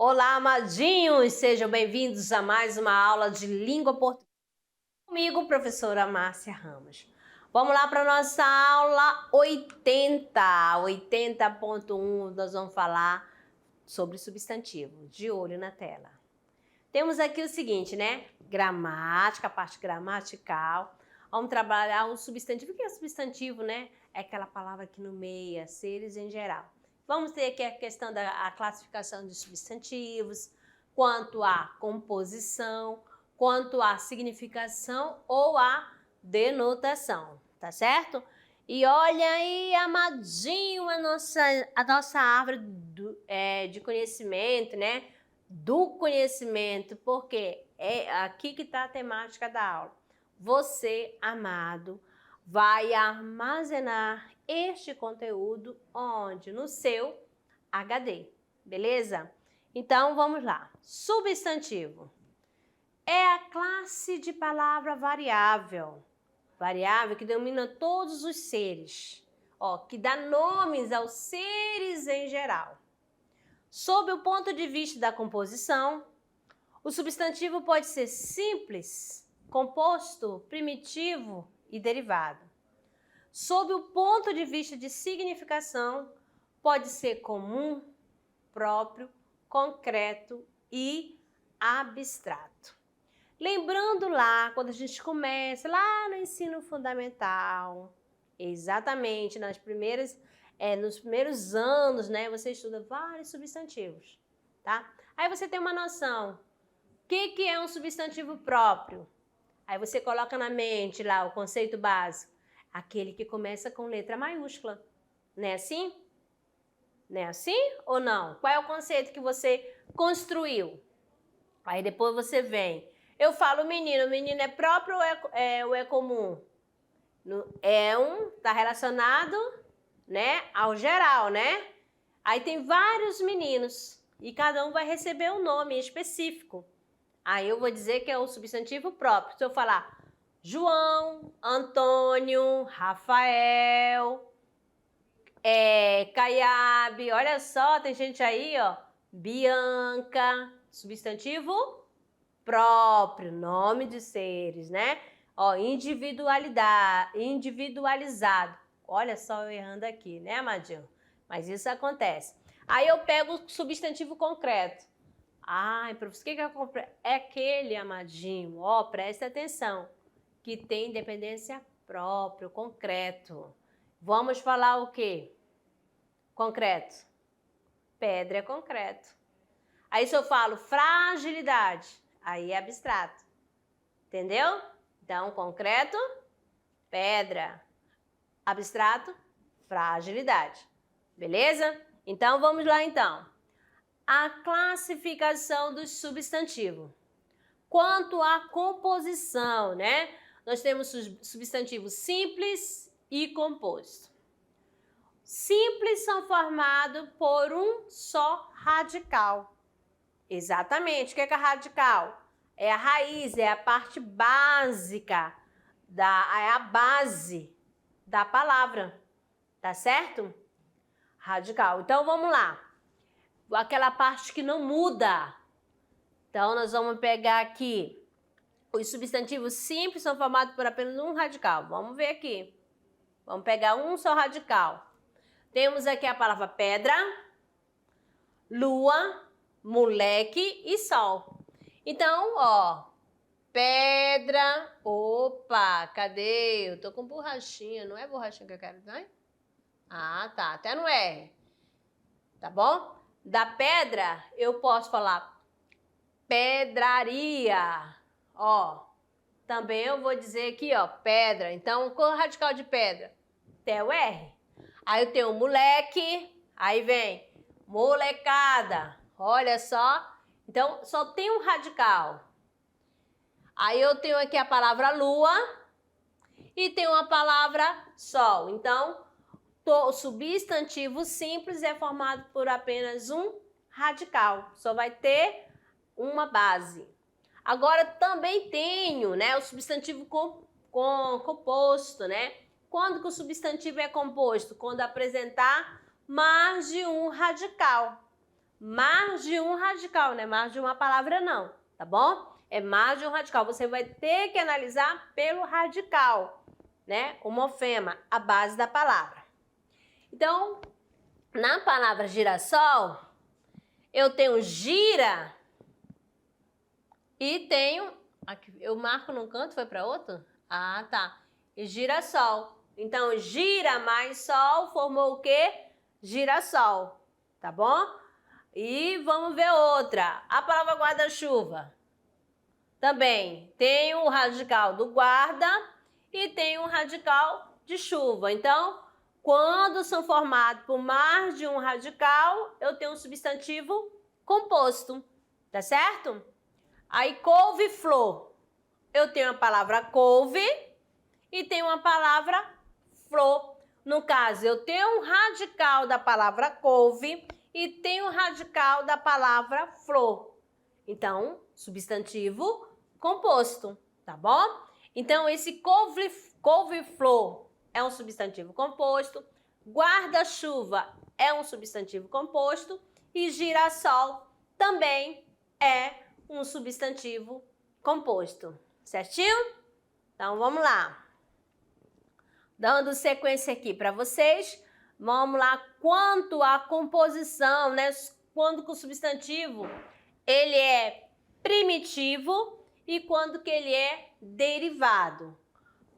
Olá, amadinhos! Sejam bem-vindos a mais uma aula de língua portuguesa. Comigo, professora Márcia Ramos. Vamos lá para a nossa aula 80.1. Nós vamos falar sobre substantivo. De olho na tela. Temos aqui o seguinte, né? Gramática, a parte gramatical. Vamos trabalhar o substantivo. O que é substantivo, né? É aquela palavra que nomeia seres em geral. Vamos ter aqui a questão da classificação de substantivos, quanto à composição, quanto à significação ou à denotação, tá certo? E olha aí, amadinho, a nossa árvore de conhecimento, né? Do conhecimento, porque é aqui que está a temática da aula. Você, amado, vai armazenar este conteúdo onde? No seu HD, beleza? Então, vamos lá. Substantivo é a classe de palavra variável. Variável que domina todos os seres, que dá nomes aos seres em geral. Sob o ponto de vista da composição, o substantivo pode ser simples, composto, primitivo e derivado. Sob o ponto de vista de significação, pode ser comum, próprio, concreto e abstrato. Lembrando lá, quando a gente começa, lá no ensino fundamental, exatamente nos primeiros anos, né, você estuda vários substantivos, tá? Aí você tem uma noção, o que é um substantivo próprio? Aí você coloca na mente lá o conceito básico, aquele que começa com letra maiúscula, não é assim? Não é assim ou não? Qual é o conceito que você construiu? Aí depois você vem, eu falo menino, menino é próprio ou é comum? Tá relacionado, né, ao geral, né? Aí tem vários meninos e cada um vai receber um nome específico. Aí eu vou dizer que é o substantivo próprio. Se eu falar João, Antônio, Rafael, Caiabe, olha só, tem gente aí, ó, Bianca, substantivo próprio, nome de seres, né? Ó, individualizado. Olha só eu errando aqui, né, amadinho? Mas isso acontece. Aí eu pego o substantivo concreto. Ai, professor, o que é concreto? É aquele, amadinho, ó, presta atenção, que tem independência própria, concreto. Vamos falar o quê? Concreto. Pedra é concreto. Aí se eu falo fragilidade, aí é abstrato. Entendeu? Então, concreto, pedra. Abstrato, fragilidade. Beleza? Então, vamos lá então. A classificação do substantivo. Quanto à composição, né? Nós temos substantivo simples e composto. Simples são formados por um só radical. Exatamente. O que é radical? É a raiz, é a parte básica, é a base da palavra. Tá certo? Radical. Então, vamos lá. Aquela parte que não muda. Então, nós vamos pegar aqui. Os substantivos simples são formados por apenas um radical. Vamos ver aqui. Vamos pegar um só radical. Temos aqui a palavra pedra, lua, moleque e sol. Então, ó, pedra, opa, cadê? Eu tô com borrachinha, não é borrachinha que eu quero, não é? Ah, tá, até no R. Tá bom? Da pedra, eu posso falar pedraria. Ó, também eu vou dizer aqui, ó, pedra. Então, qual é o radical de pedra? Tem o R. Aí eu tenho moleque, aí vem molecada. Olha só. Então, só tem um radical. Aí eu tenho aqui a palavra lua e tenho a palavra sol. Então, o substantivo simples é formado por apenas um radical. Só vai ter uma base. Agora, também tenho, né, o substantivo composto, né? Quando que o substantivo é composto? Quando apresentar mais de um radical. mais de um radical, não é mais de uma palavra não, tá bom? É mais de um radical. Você vai ter que analisar pelo radical, né? O morfema, a base da palavra. Então, na palavra girassol, eu tenho gira e tenho... Aqui, eu marco num canto, foi para outro? Ah, tá. E girassol. Então, gira mais sol formou o quê? Girassol, tá bom? E vamos ver outra. A palavra guarda-chuva. Também tem o radical do guarda e tem o radical de chuva. Então, quando são formados por mais de um radical, eu tenho um substantivo composto, tá certo? Aí, couve-flor. Eu tenho a palavra couve e tenho uma palavra flor. No caso, eu tenho um radical da palavra couve e tenho um radical da palavra flor. Então, substantivo composto, tá bom? Então, esse couve-flor é um substantivo composto, guarda-chuva é um substantivo composto e girassol também é um substantivo composto, certinho? Então, vamos lá. Dando sequência aqui para vocês, vamos lá quanto à composição, né? Quando que o substantivo ele é primitivo e quando que ele é derivado.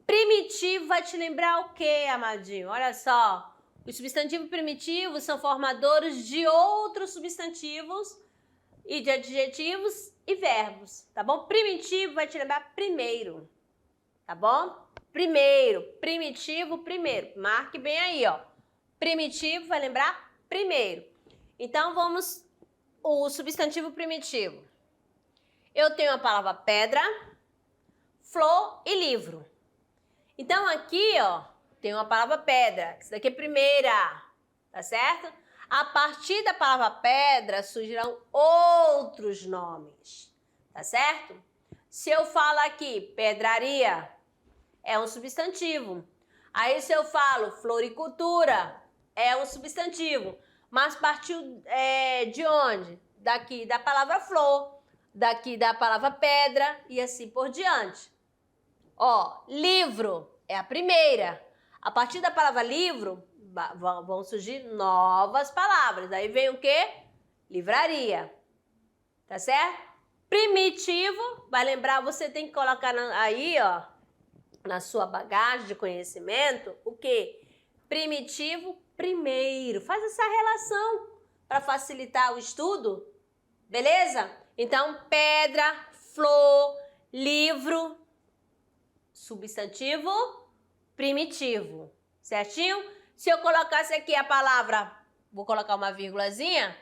Primitivo vai te lembrar o quê, amadinho? Olha só, os substantivos primitivos são formadores de outros substantivos e de adjetivos e verbos, tá bom? Primitivo vai te lembrar primeiro, tá bom? Primeiro, primitivo, primeiro. Marque bem aí, ó. Primitivo vai lembrar primeiro. Então, vamos... O substantivo primitivo. Eu tenho a palavra pedra, flor e livro. Então, aqui, ó, tem uma palavra pedra. Isso daqui é primeira, tá certo? A partir da palavra pedra surgirão outros nomes, tá certo? Se eu falo aqui pedraria, é um substantivo. Aí, se eu falo floricultura, é um substantivo. Mas partiu de onde? Daqui da palavra flor, daqui da palavra pedra e assim por diante. Ó, livro é a primeira. A partir da palavra livro, vão surgir novas palavras. Aí vem o quê? Livraria. Tá certo? Primitivo, vai lembrar, você tem que colocar aí, ó, na sua bagagem de conhecimento, o quê? Primitivo, primeiro. Faz essa relação para facilitar o estudo, beleza? Então, pedra, flor, livro, substantivo, primitivo, certinho? Se eu colocasse aqui a palavra, vou colocar uma vírgulazinha,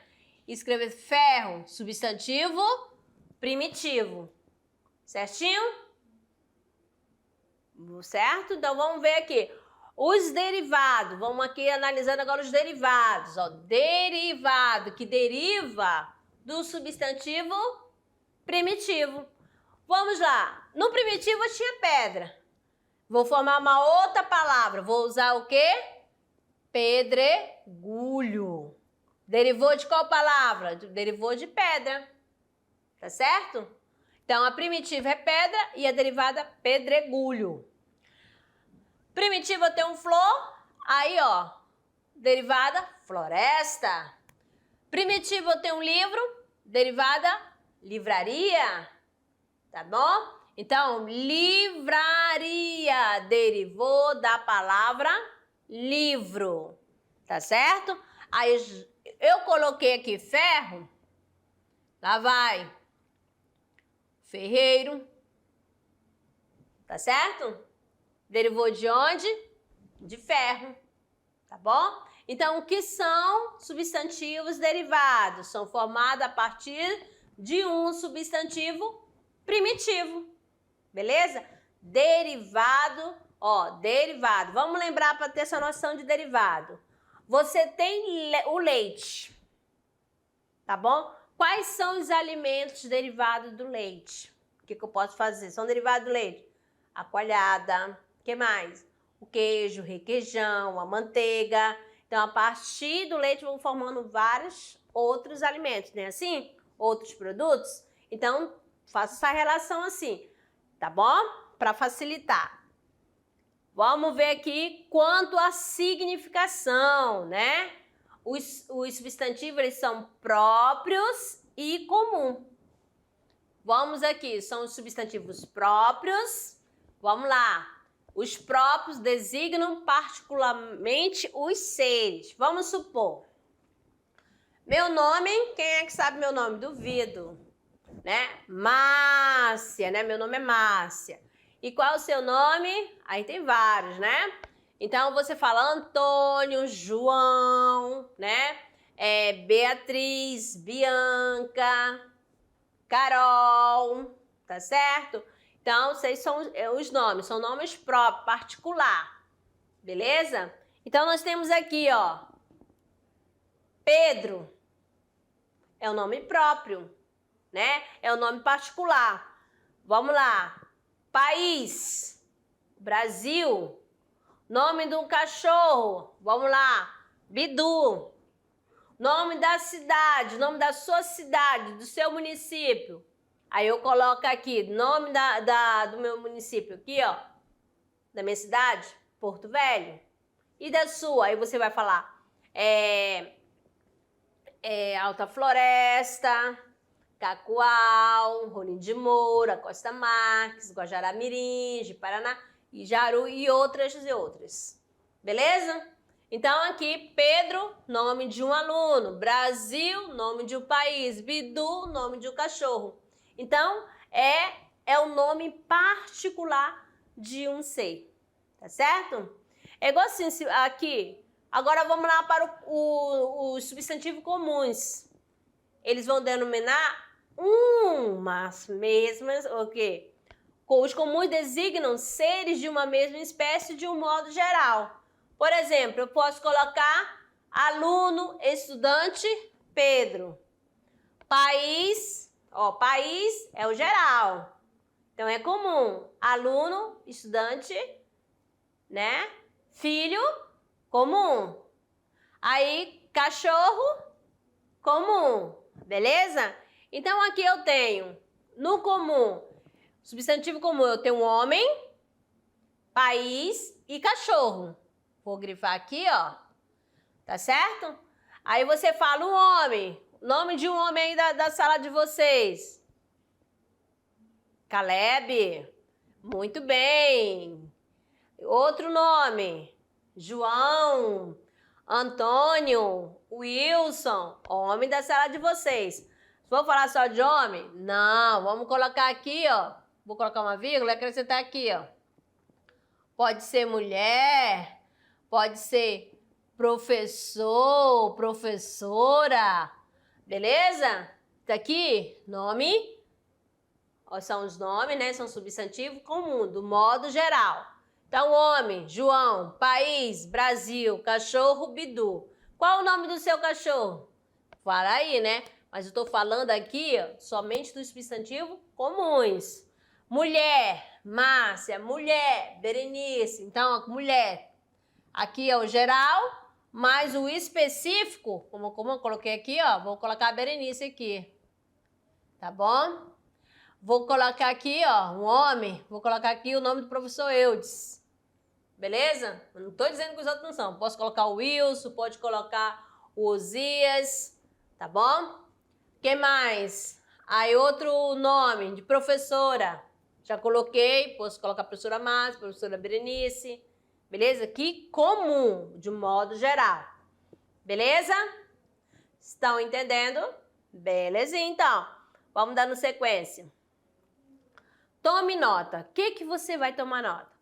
escrever ferro, substantivo, primitivo, certinho? Certo? Então, vamos ver aqui. Os derivados, vamos aqui analisando agora os derivados. Ó, derivado, que deriva do substantivo primitivo. Vamos lá. No primitivo eu tinha pedra. Vou formar uma outra palavra. Vou usar o quê? Pedregulho. Derivou de qual palavra? Derivou de pedra. Tá certo? Então, a primitiva é pedra e a derivada pedregulho. Primitiva tem um flor, aí ó, derivada floresta. Primitiva tem um livro, derivada livraria, tá bom? Então, livraria derivou da palavra livro, tá certo? Aí eu coloquei aqui ferro, lá vai ferreiro, tá certo? Derivou de onde? De ferro, tá bom? Então, o que são substantivos derivados? São formados a partir de um substantivo primitivo, beleza? Derivado, ó, derivado. Vamos lembrar para ter essa noção de derivado. Você tem o leite, tá bom? Quais são os alimentos derivados do leite? O que eu posso fazer? São derivados do leite? A coalhada. O que mais? O queijo, requeijão, a manteiga. Então, a partir do leite vão formando vários outros alimentos, né? Assim, outros produtos. Então, faça essa relação assim, tá bom? Para facilitar. Vamos ver aqui quanto à significação, né? Os substantivos, eles são próprios e comum. Vamos aqui, são os substantivos próprios. Vamos lá. Os próprios designam particularmente os seres. Vamos supor. Meu nome, quem é que sabe meu nome? Duvido, né? Márcia, né? Meu nome é Márcia. E qual é o seu nome? Aí tem vários, né? Então, você fala Antônio, João, né? Beatriz, Bianca, Carol, tá certo? Então, esses são os nomes, são nomes próprios, particular, beleza? Então, nós temos aqui, ó, Pedro, é o nome próprio, né? É o nome particular. Vamos lá. País, Brasil. Nome do cachorro, vamos lá. Bidu. Nome da cidade, nome da sua cidade, do seu município. Aí eu coloco aqui, nome do meu município, aqui, ó. Da minha cidade, Porto Velho. E da sua, aí você vai falar Alta Floresta, Cacoal, Rolim de Moura, Costa Marques, Guajará-Mirim, Paraná, Ijaru e outras e outras. Beleza? Então aqui, Pedro, nome de um aluno. Brasil, nome de um país. Bidu, nome de um cachorro. Então, é o nome particular de um ser. Tá certo? É igual assim, aqui. Agora vamos lá para os substantivos comuns. Eles vão denominar umas mesmas, o quê? Os comuns designam seres de uma mesma espécie de um modo geral. Por exemplo, eu posso colocar aluno, estudante, Pedro. País, ó, país é o geral. Então é comum. Aluno, estudante, né? Filho, comum. Aí, cachorro, comum. Beleza? Então aqui eu tenho, no comum, substantivo comum, eu tenho homem, país e cachorro. Vou grifar aqui, ó. Tá certo? Aí você fala um homem. Nome de um homem aí da sala de vocês. Caleb. Muito bem. Outro nome. João. Antônio. Wilson. Homem da sala de vocês. Vou falar só de homem? Não. Vamos colocar aqui, ó. Vou colocar uma vírgula e acrescentar aqui, ó. Pode ser mulher. Pode ser professor, professora, beleza? Tá aqui, nome, ó, são os nomes, né? São substantivo comum, do modo geral. Então, homem, João, país, Brasil, cachorro, Bidu. Qual o nome do seu cachorro? Fala aí, né? Mas eu tô falando aqui, ó, somente dos substantivos comuns. Mulher, Márcia, mulher, Berenice. Então, ó, mulher. Aqui é o geral, mas o específico, como eu coloquei aqui, ó, vou colocar a Berenice aqui. Tá bom? Vou colocar aqui, ó, um homem, vou colocar aqui o nome do professor Eudes. Beleza? Eu não tô dizendo que os outros não são. Posso colocar o Wilson, pode colocar o Osias, tá bom? Quem mais? Aí outro nome de professora. Já coloquei, posso colocar a professora Márcia, professora Berenice. Beleza? Que comum, de modo geral. Beleza? Estão entendendo? Belezinha, então. Vamos dando sequência. Tome nota. O que você vai tomar nota?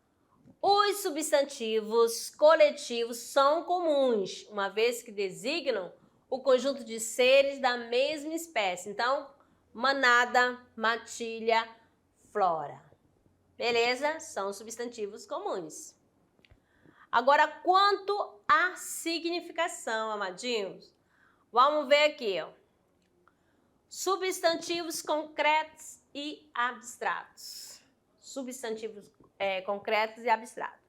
Os substantivos coletivos são comuns, uma vez que designam o conjunto de seres da mesma espécie. Então, manada, matilha, flora. Beleza? São substantivos comuns. Agora, quanto à significação, amadinhos, vamos ver aqui, ó. Substantivos concretos e abstratos. Substantivos concretos e abstratos.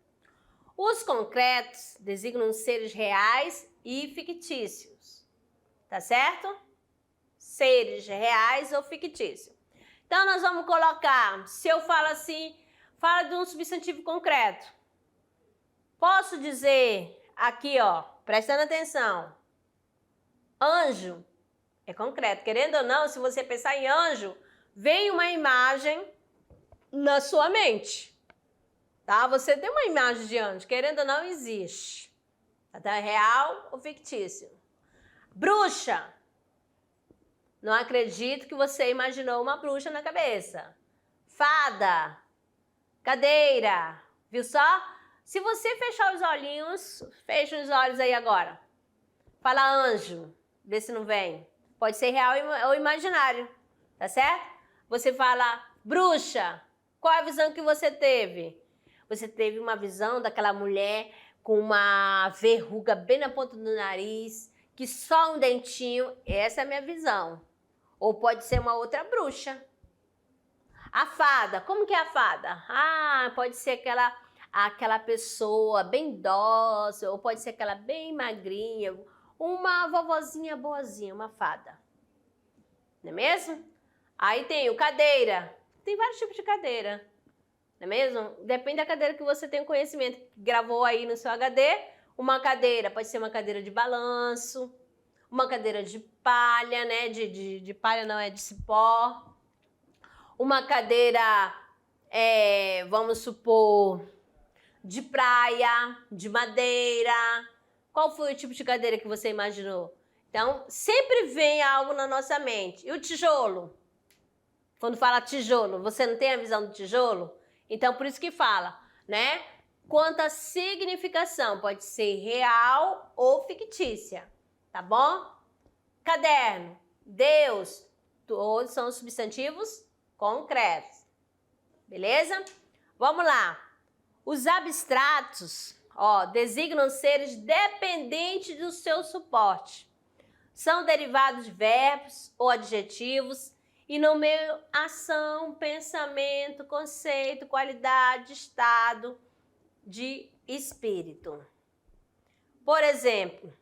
Os concretos designam seres reais e fictícios, tá certo? Seres reais ou fictícios. Então, nós vamos colocar, se eu falo assim, fala de um substantivo concreto. Posso dizer aqui, ó, prestando atenção, anjo é concreto. Querendo ou não, se você pensar em anjo, vem uma imagem na sua mente, tá? Você tem uma imagem de anjo, querendo ou não, existe. Então, é real ou fictício? Bruxa. Não acredito que você imaginou uma bruxa na cabeça. Fada. Cadeira. Viu só? Se você fechar os olhinhos, fecha os olhos aí agora. Fala anjo. Vê se não vem. Pode ser real ou imaginário. Tá certo? Você fala bruxa. Qual a visão que você teve? Você teve uma visão daquela mulher com uma verruga bem na ponta do nariz, que só um dentinho. Essa é a minha visão. Ou pode ser uma outra bruxa. A fada, como que é a fada? Ah, pode ser aquela pessoa bem dócil, ou pode ser aquela bem magrinha, uma vovozinha boazinha, uma fada. Não é mesmo? Aí tem o cadeira. Tem vários tipos de cadeira. Não é mesmo? Depende da cadeira que você tem conhecimento. Gravou aí no seu HD, uma cadeira, pode ser uma cadeira de balanço, uma cadeira de palha, né? De palha não, é de cipó. Uma cadeira, vamos supor, de praia, de madeira. Qual foi o tipo de cadeira que você imaginou? Então, sempre vem algo na nossa mente. E o tijolo? Quando fala tijolo, você não tem a visão do tijolo? Então, por isso que fala, né? Quanto à significação, pode ser real ou fictícia, tá bom? Caderno, Deus, todos são substantivos concretos, beleza? Vamos lá. Os abstratos, ó, designam seres dependentes do seu suporte. São derivados de verbos ou adjetivos e nomeiam ação, pensamento, conceito, qualidade, estado de espírito. Por exemplo,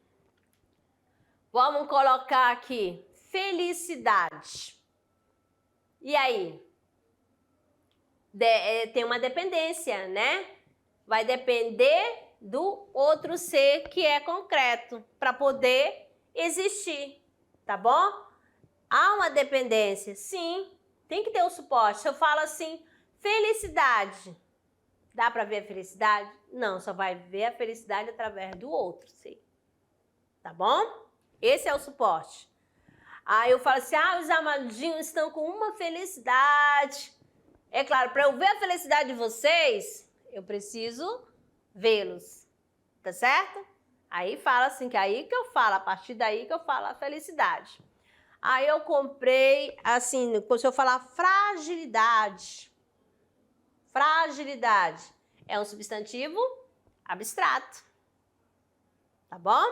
vamos colocar aqui felicidade. E aí? Tem uma dependência, né? Vai depender do outro ser que é concreto para poder existir, tá bom? Há uma dependência, sim, tem que ter o suporte. Se eu falo assim, felicidade, dá para ver a felicidade? Não, só vai ver a felicidade através do outro, sim. Tá bom? Esse é o suporte. Aí eu falo assim, os amadinhos estão com uma felicidade. É claro, para eu ver a felicidade de vocês, eu preciso vê-los, tá certo? Aí fala assim, que aí que eu falo, a partir daí que eu falo a felicidade. Aí eu comprei, assim, se eu falar fragilidade, fragilidade é um substantivo abstrato, tá bom?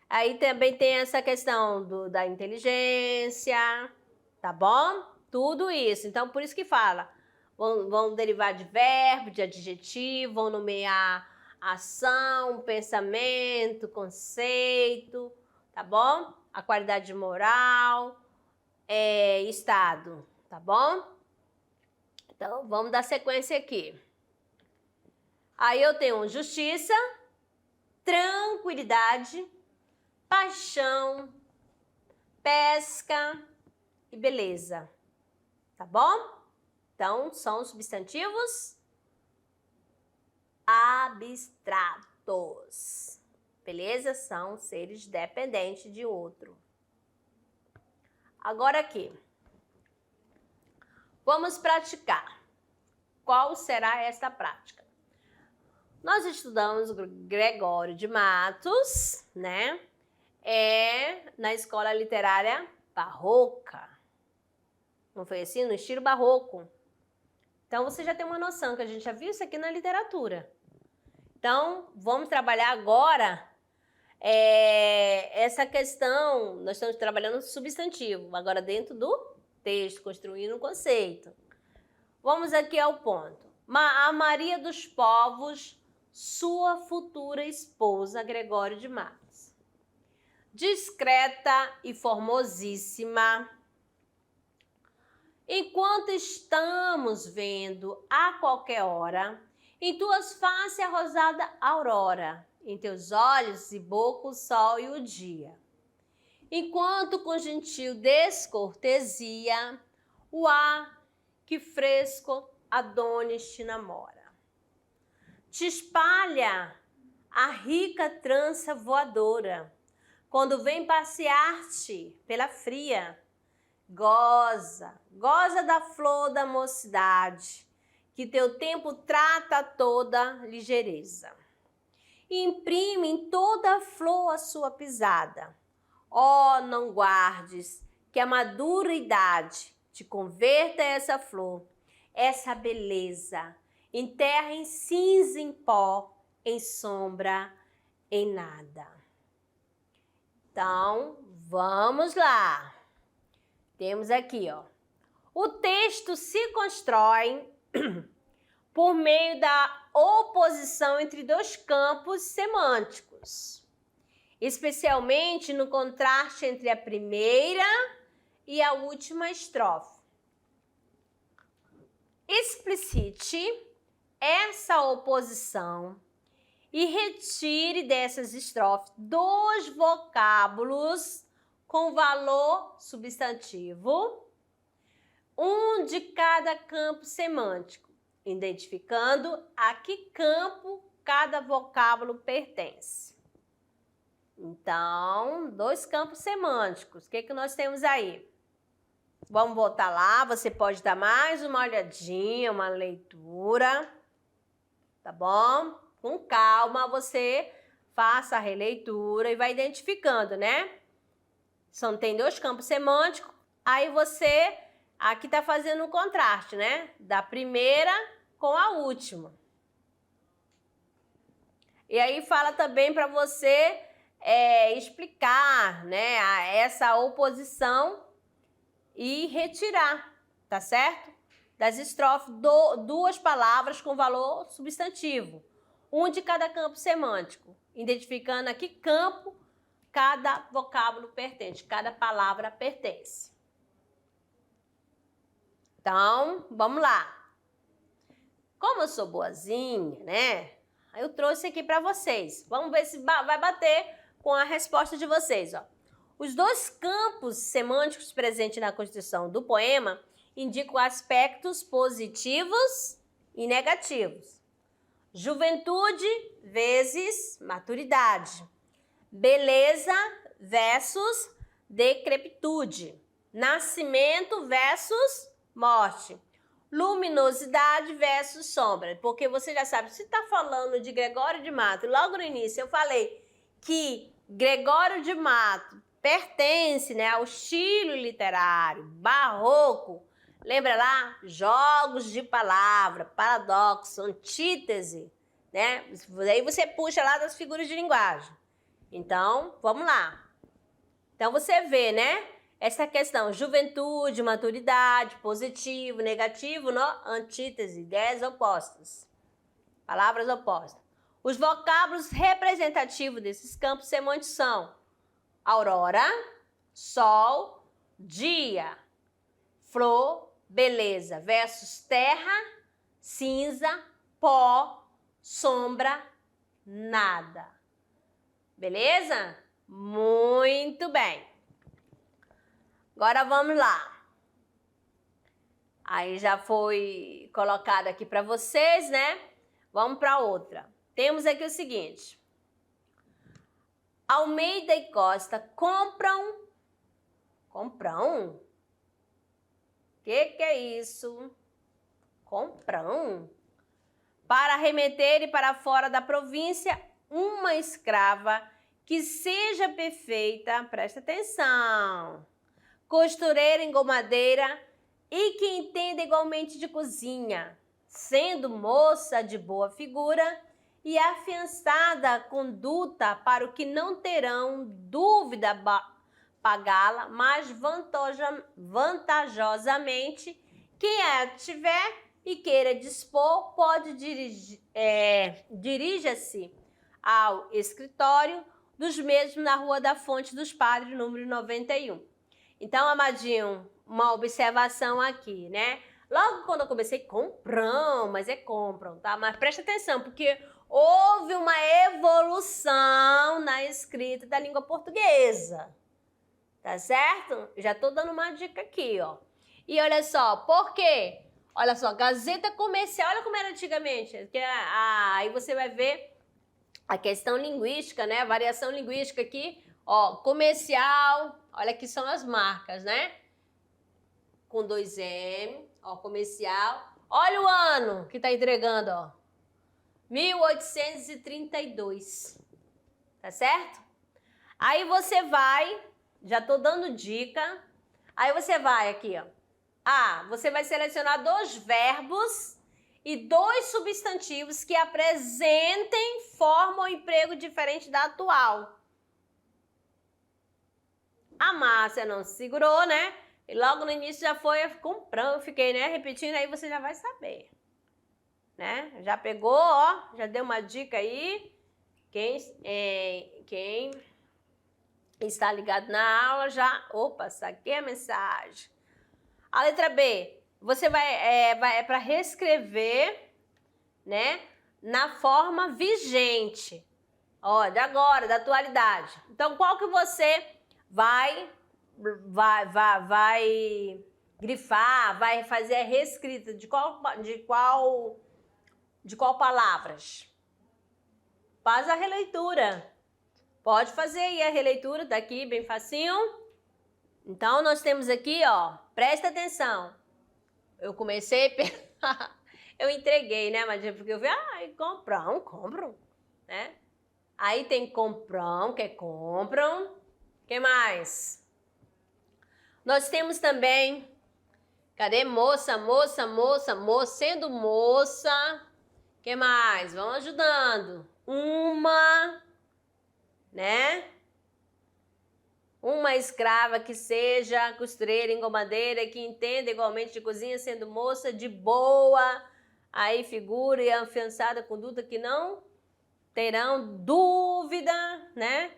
Aí também tem essa questão da inteligência, tá bom? Tudo isso. Então, por isso que fala. Vão derivar de verbo, de adjetivo, vão nomear ação, pensamento, conceito, tá bom? A qualidade moral, estado, tá bom? Então, vamos dar sequência aqui. Aí eu tenho justiça, tranquilidade, paixão, pesca e beleza, tá bom? Então, são substantivos abstratos, beleza? São seres dependentes de outro. Agora aqui, vamos praticar. Qual será esta prática? Nós estudamos Gregório de Matos, né? Na escola literária barroca. Não foi assim? No estilo barroco. Então, você já tem uma noção que a gente já viu isso aqui na literatura. Então, vamos trabalhar agora essa questão. Nós estamos trabalhando substantivo, agora dentro do texto, construindo um conceito. Vamos aqui ao ponto. A Maria dos Povos, sua futura esposa, Gregório de Matos. discreta e formosíssima. Enquanto estamos vendo a qualquer hora, em tuas faces a rosada aurora, em teus olhos e boca o sol e o dia. Enquanto com gentil descortesia, o ar que fresco Adonis te namora. Te espalha a rica trança voadora, quando vem passear-te pela fria. Goza da flor da mocidade, que teu tempo trata toda ligeireza. E imprime em toda a flor a sua pisada. Ó, não guardes que a madura idade te converta essa flor, essa beleza, em terra, em cinza, em pó, em sombra, em nada. Então, vamos lá. Temos aqui, ó. O texto se constrói por meio da oposição entre dois campos semânticos, especialmente no contraste entre a primeira e a última estrofe. Explicite essa oposição e retire dessas estrofes dois vocábulos com valor substantivo, um de cada campo semântico, identificando a que campo cada vocábulo pertence. Então, dois campos semânticos. O que nós temos aí? Vamos voltar lá, você pode dar mais uma olhadinha, uma leitura, tá bom? Com calma, você faça a releitura e vai identificando, né? Tem dois campos semânticos, aí você aqui tá fazendo um contraste, né? Da primeira com a última. E aí fala também para você explicar, né, essa oposição e retirar, tá certo? Das estrofes, duas palavras com valor substantivo, um de cada campo semântico, identificando a que campo cada vocábulo pertence, cada palavra pertence. Então, vamos lá. Como eu sou boazinha, né? Eu trouxe aqui para vocês. Vamos ver se vai bater com a resposta de vocês, ó. Os dois campos semânticos presentes na construção do poema indicam aspectos positivos e negativos. Juventude vezes maturidade. Beleza versus decrepitude. Nascimento versus morte. Luminosidade versus sombra. Porque você já sabe, se está falando de Gregório de Mato, logo no início eu falei que Gregório de Mato pertence, né, ao estilo literário barroco. Lembra lá? Jogos de palavra, paradoxo, antítese, né? Aí você puxa lá das figuras de linguagem. Então, vamos lá. Então, você vê, né? Essa questão, juventude, maturidade, positivo, negativo, antítese, ideias opostas. Palavras opostas. Os vocábulos representativos desses campos semânticos são aurora, sol, dia, flor, beleza, versus terra, cinza, pó, sombra, nada. Beleza? Muito bem. Agora vamos lá. Aí já foi colocado aqui para vocês, né? Vamos para outra. Temos aqui o seguinte. Almeida e Costa compram. O que é isso? Compram. Para remeter para fora da província uma escrava que seja perfeita, presta atenção, costureira, engomadeira e que entenda igualmente de cozinha, sendo moça de boa figura e afiançada conduta para o que não terão dúvida pagá-la, mas vantajosamente quem a tiver e queira dispor pode dirija-se ao escritório dos mesmos na Rua da Fonte dos Padres, número 91. Então, amadinho, uma observação aqui, né? Logo quando eu comecei, compram, mas é compram, tá? Mas presta atenção, porque houve uma evolução na escrita da língua portuguesa, tá certo? Já tô dando uma dica aqui, ó. E olha só, por quê? Olha só, Gazeta Comercial, olha como era antigamente. Aí você vai ver a questão linguística, né? A variação linguística aqui, ó, comercial, olha aqui são as marcas, né? Com 2M, ó, comercial. Olha o ano que tá entregando, ó. 1832. Tá certo? Aí você vai, já tô dando dica. Aí você vai aqui, ó. Você vai selecionar 2 verbos e 2 substantivos que apresentem forma ou emprego diferente da atual. A Márcia não se segurou, né? E logo no início já foi comprando, fiquei, né, repetindo, aí você já vai saber. Né? Já pegou, ó, já deu uma dica aí. Quem está ligado na aula já... Opa, saquei a mensagem. A letra B, você vai para reescrever, né, na forma vigente, ó, de agora, da atualidade. Então, qual que você vai grifar, vai fazer a reescrita de qual palavras? Faz a releitura. Pode fazer aí a releitura, tá aqui bem facinho. Então, nós temos aqui, ó, presta atenção. Eu comecei, eu entreguei, né, mas porque eu vi, compram, né? Aí tem comprão, que é compram. Que mais? Nós temos também, cadê moça, sendo moça. Que mais? Vão ajudando. Uma, né? Uma escrava que seja costureira, engomadeira, que entenda igualmente de cozinha, sendo moça de boa, aí figura e afiançada conduta que não terão dúvida, né?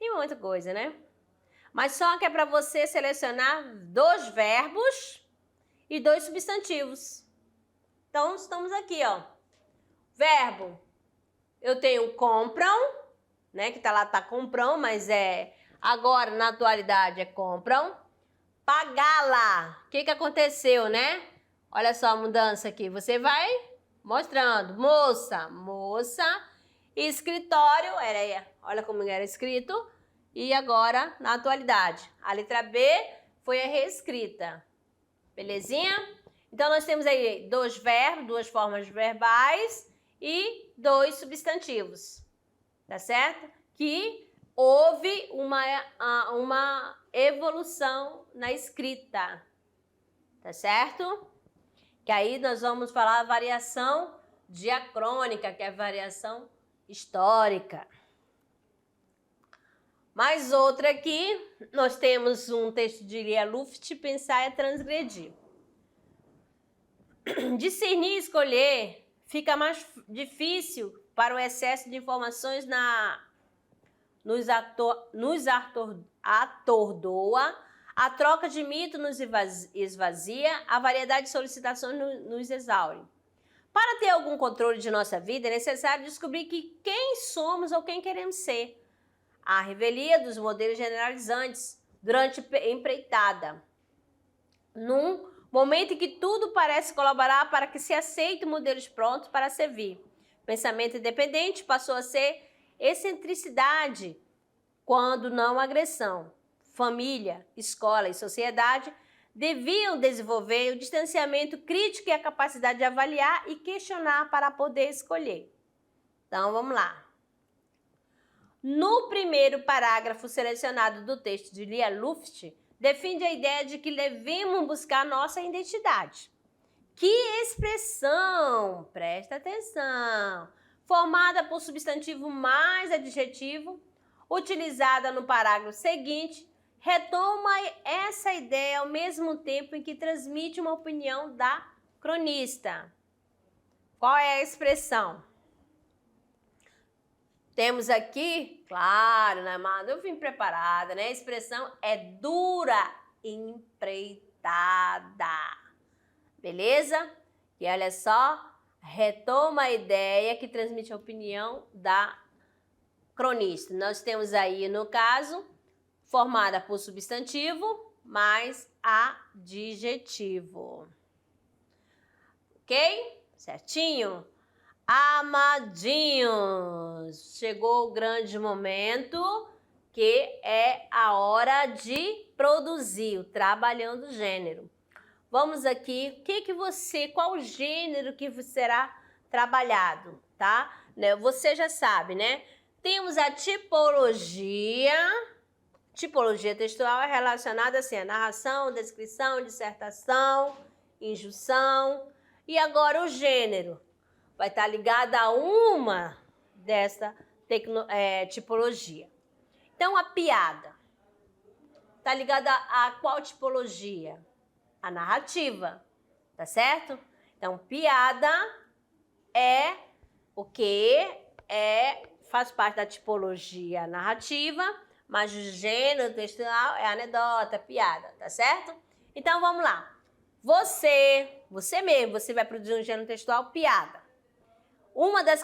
E muita coisa, né? Mas só que é para você selecionar 2 verbos e 2 substantivos. Então, estamos aqui, ó. Verbo, eu tenho compram, né? Que tá lá, tá comprão, mas agora, na atualidade, é compram. Pagá-la. O que aconteceu, né? Olha só a mudança aqui. Você vai mostrando. Moça. Escritório, olha como era escrito. E agora, na atualidade. A letra B foi a reescrita. Belezinha? Então, nós temos aí 2 verbos, 2 formas verbais e 2 substantivos. Tá certo? Que houve uma evolução na escrita, tá certo? Que aí nós vamos falar a variação diacrônica, que é a variação histórica. Mais outra aqui, nós temos um texto de Lia Luft, Pensar é Transgredir. Discernir e escolher fica mais difícil para o excesso de informações nos atordoa, a troca de mito nos esvazia, a variedade de solicitações nos exaure. Para ter algum controle de nossa vida, é necessário descobrir quem somos ou quem queremos ser. A revelia dos modelos generalizantes durante a empreitada. Num momento em que tudo parece colaborar para que se aceitem modelos prontos para servir. Pensamento independente passou a ser excentricidade, quando não agressão. Família, escola e sociedade deviam desenvolver o distanciamento crítico e a capacidade de avaliar e questionar para poder escolher. Então, vamos lá. No primeiro parágrafo selecionado do texto de Lia Luft, defende a ideia de que devemos buscar nossa identidade. Que expressão, presta atenção, formada por substantivo mais adjetivo, utilizada no parágrafo seguinte, retoma essa ideia ao mesmo tempo em que transmite uma opinião da cronista. Qual é a expressão? Temos aqui, claro, né, amado? Eu vim preparada, né? A expressão é dura empreitada. Beleza? E olha só, retoma a ideia que transmite a opinião da cronista. Nós temos aí, no caso, formada por substantivo mais adjetivo. Ok? Certinho? Amadinhos, chegou o grande momento que é a hora de produzir, o trabalhando gênero. Vamos aqui, qual o gênero que será trabalhado, tá? Você já sabe, né? Temos a tipologia textual é relacionada assim, a narração, descrição, dissertação, injunção. E agora o gênero vai estar ligado a uma dessa tipologia. Então, a piada está ligada a qual tipologia? A narrativa, tá certo? Então, piada é o quê? Faz parte da tipologia narrativa, mas o gênero textual é anedota, piada, tá certo? Então, vamos lá. Você mesmo, você vai produzir um gênero textual piada. Uma das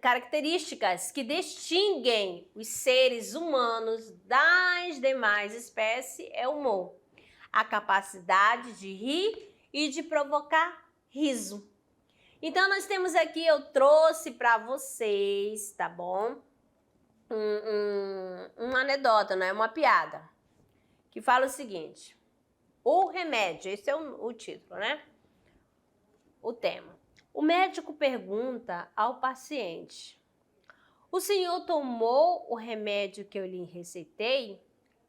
características que distinguem os seres humanos das demais espécies é o humor. A capacidade de rir e de provocar riso. Então, nós temos aqui, eu trouxe para vocês, tá bom? Uma anedota, não é uma piada, que fala o seguinte: o remédio, esse é o título, né? O tema. O médico pergunta ao paciente: o senhor tomou o remédio que eu lhe receitei?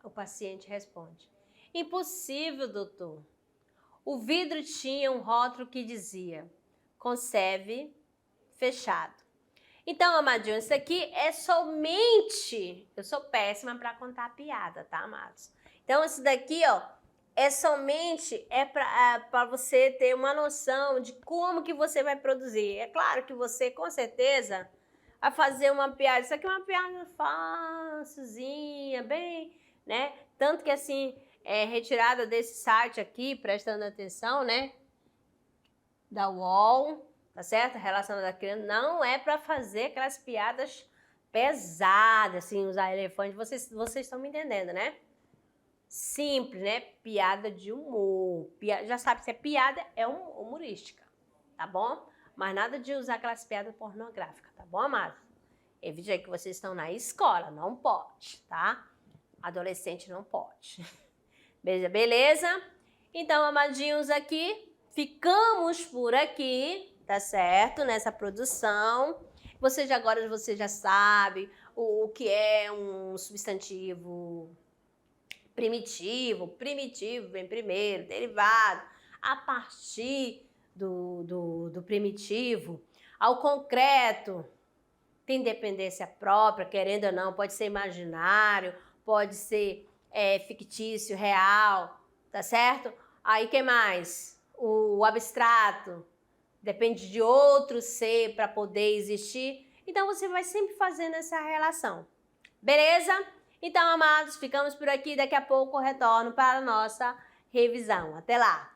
O paciente responde: impossível, doutor. O vidro tinha um rótulo que dizia: conserve fechado. Então, amadinho, isso aqui é somente... Eu sou péssima para contar piada, tá, amados? Então, isso daqui, ó, é somente para você ter uma noção de como que você vai produzir. É claro que você, com certeza, vai fazer uma piada. Isso aqui é uma piada facilzinha, bem, né? Tanto que, assim, é retirada desse site aqui, prestando atenção, né? Da UOL, tá certo? Relacionada à criança, não é para fazer aquelas piadas pesadas, assim, usar elefante. Vocês estão me entendendo, né? Simples, né? Piada de humor. Já sabe, se é piada, é humorística, tá bom? Mas nada de usar aquelas piadas pornográficas, tá bom, amados? Evite aí que vocês estão na escola, não pode, tá? Adolescente não pode. Beleza? Então, amadinhos, aqui, ficamos por aqui, tá certo? Nessa produção. Você já sabe o que é um substantivo primitivo vem primeiro, derivado, a partir do primitivo, ao concreto, tem dependência própria, querendo ou não, pode ser imaginário, pode ser fictício, real, tá certo? Aí, que mais? O abstrato, depende de outro ser para poder existir. Então, você vai sempre fazendo essa relação. Beleza? Então, amados, ficamos por aqui. Daqui a pouco eu retorno para a nossa revisão. Até lá!